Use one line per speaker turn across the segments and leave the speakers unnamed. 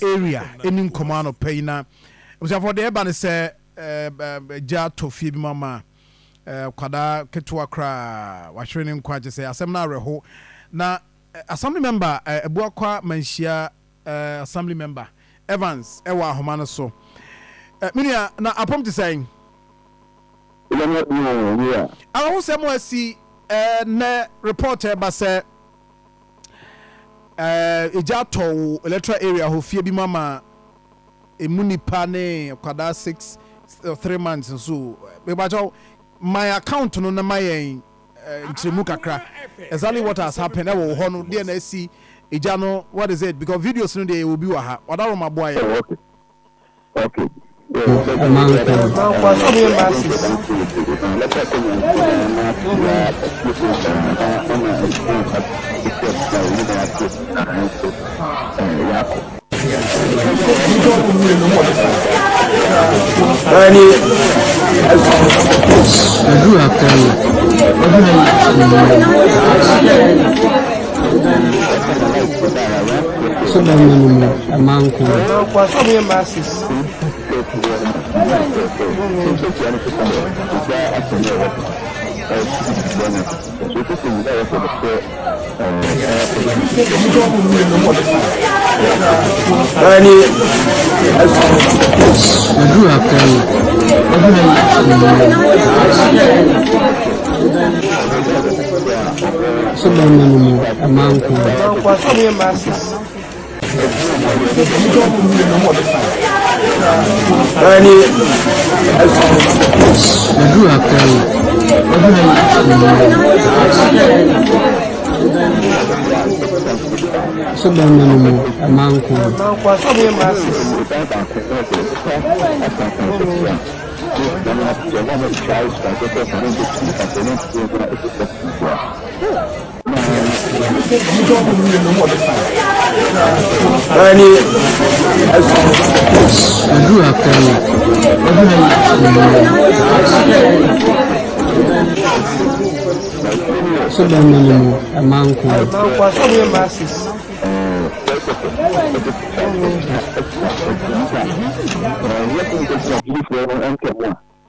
area any command of payna was for the ban say ja to fi bi mama kwada ketua kra wa hwere ne nkwa je say asem na reho na assembly member Abuakwa Manhyia assembly member Evans ewa ahoma no so minia na apom te saying I who say mo asi na reporter ba say ija to electoral area ho fie bi mama emunipa ne kwada 3 months so me ba my account no na my ntremu kakra exactly what has happened e wo ho no dey na asi ija no what is it because videos no dey will be wa ha oda ma boy
okay you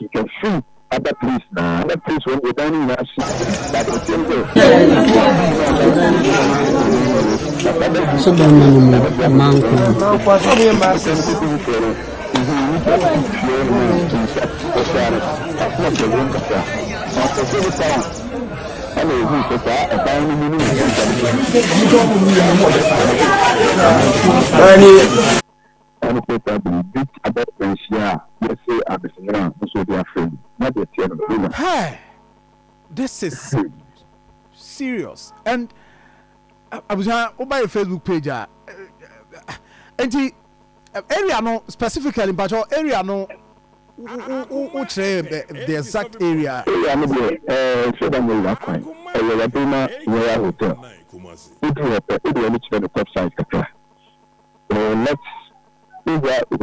can see other place now. Other place when we're dining now, that is simple.
Hey, this is serious. And I was on my Facebook page. And the area no specifically, but your area no. What's the exact area?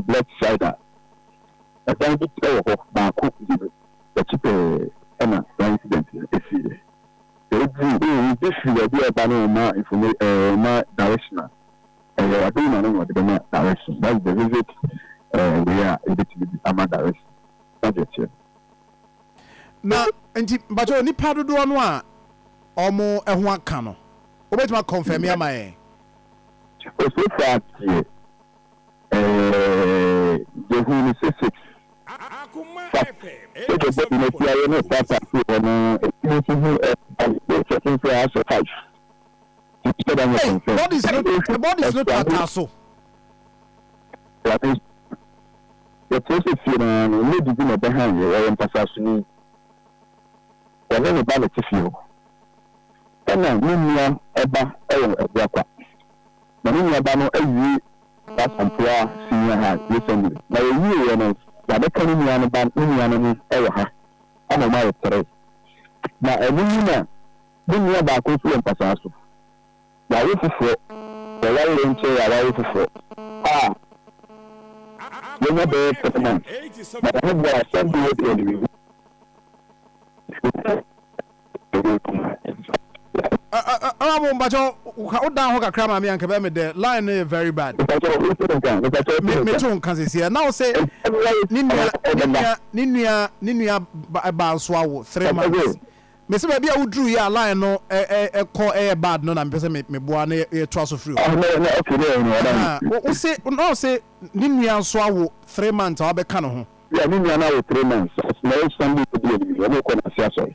Left side. I think it's back the cheaper incident. This will be a banner information directional. And I don't know what the direction. That's the visit we are able to be a direction. That's it.
Now, but you need to do one or a one cano. Wait, my confirm me, my.
So far, the who is 6. Akoma
What is not a castle?
The process is not behind you or in Passasuni. Or any ballot if you. And then, Munia, Eba, Abuakwa. The Munia Bano, every that employer senior high recently. Now, you na the coming one band in ever. I'm a mile today. Now, a woman, bring me back with you and Passasso. Now, if you for the right lane chair, I will for. You're not there for the man. But I have what I sent you with
I'm down hoka krama me anka be me the line is very bad. Me too can say now say ninua ba so awo 3 months. Me say be a wudru ya line no call bad no na me say me boa na e to aso free. O say no say ninua so awo 3 months a be ka no ho.
Yeah, ninua na wo 3 months. Na e somebody to be we no ko na sia so.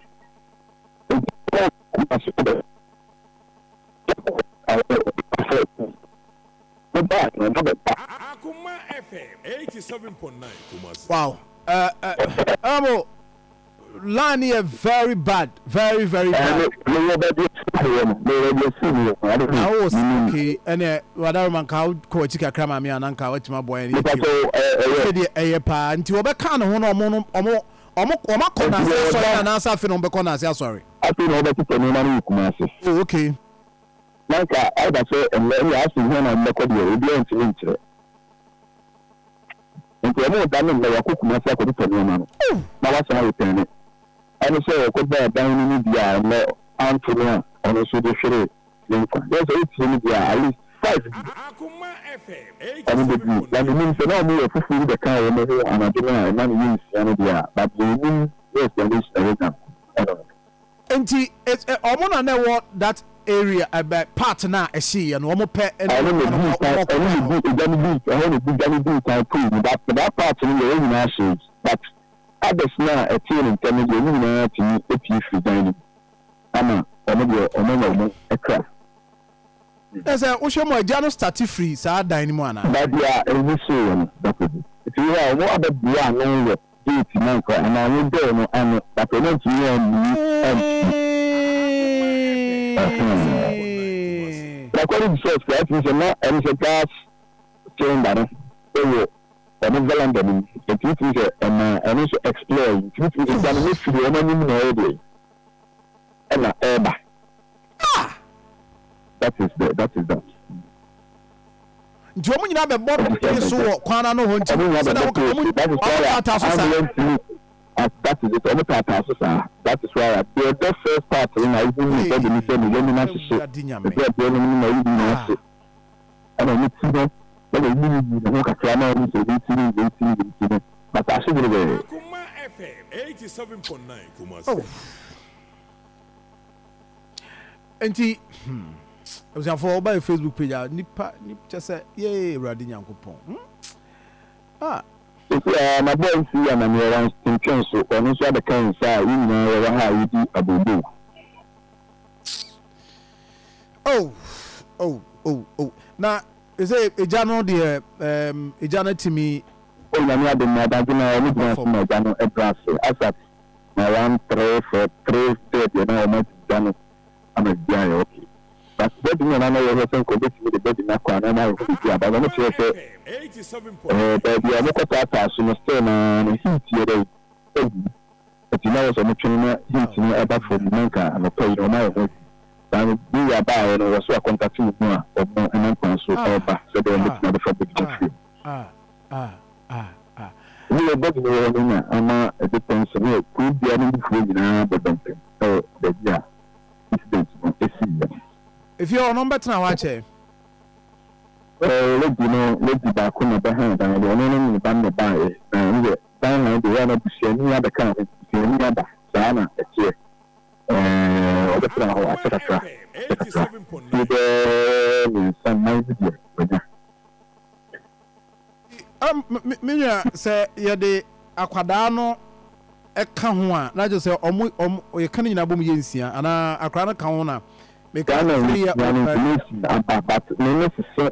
Akoma FM 87.9.
Wow. Line is very bad. Very, very bad. Okay. And whatever man can call Chica Crama me and Uncle What's my boy. And pa until we can sorry. Okay.
Like I say, and let me ask you when I'm not going to be able to enter. And to know that I cook myself with the man. Now, what's I return it? And so I could bear down in India and let Aunt Rina on a Swedish shade. There's 8 India, at least 5.
Akoma FM.
And the means no more for food the car and I don't know, and money use India, but the mean yes, there is a reason.
And it's a know that area about partner I see and one more pet and
I want that part in the own but others now a team in Canada if you should dining. I'm a craft.
As a ocean my journal started free, so dining one.
But yeah, if you are more about the and I will go and but I want to according to source, that is a not and a gas chamber. And a London, the truth is and also explore. Truth is that we should be only and that is that.
Jomo nyina be bob so kwana no honti so
that is it. That is why the first part in I even said the but I should
Akoma FM 87.9.
Enti I was for by Facebook page nipa just say yeah ready nyankopon
my boy see and I'm around Stinchon so on also the kind say you know how you do abubu.
Now is it a journal the a journal to me
na me ade na da na me do for my journal e brass asat na 1 3 4 3 3 na o journal am a okay. But that you know you have to connect with the body na kwa na na but I'm not sure say 87.9 but you are not that so no stay na heat here but you know so much na heat ni about for manka and pay no na and we are by no so contact with no and then so over so they look na the fabric we are body no na a depends on could be any food na but don't so yeah incident
if your number to watch it
let back on the behind and the only band the buy and the down the one of the other kind of the other sana here the plan how
me say you the akwada no e ka ho a na just say omo you kan nyina bom yensia ana akwada no ka ho na me ka free
but no so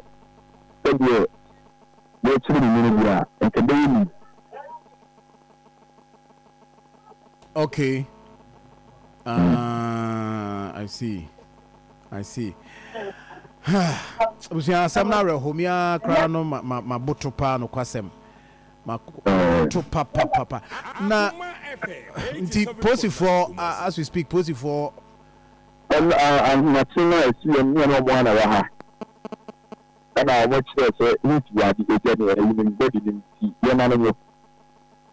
okay. I see. Busia samna rehomia kra no ma boto pa no kwasem. Ma to papa. Na nti posi for as we speak posi for
I'm not sure I see a no one ha. And I watch that if you are the even body in the animal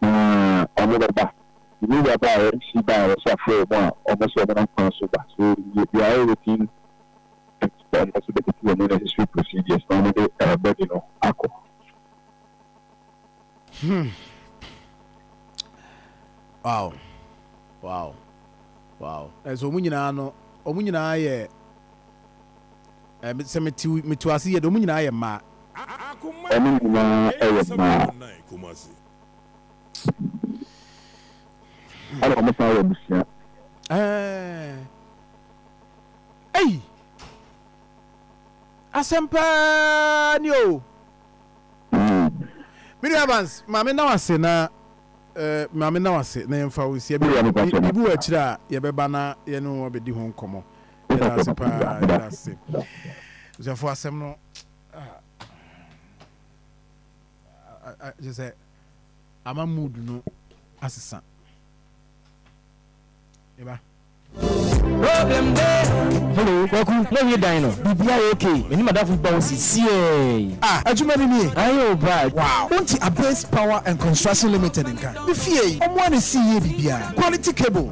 on the back. You need about she by a suffer almost over so you are everything then also the necessary procedures normally but ako.
Wow. So omunyina ye se metu ase ye omunyina ye ma.
Akoma
Omunyina ma.
Kumasi.
Ana ko masa wa busia.
Asempa ni o. Miriam Evans, mame na wase na yemfa wo sia bi wo akira ye beba na ye no obedi ho nkomo. Ya asempa ya ase. Uzafo asem no je say ama mood no asesa. Eba
problem there. Hello, Kwaku. No, you dino. BBI okay. When you madam bounce, see.
Ajuma ni.
Ayo bad.
Wow.
Don't a base power and construction limited in Ghana. The fee, I'm want to see BBI. Quality cable.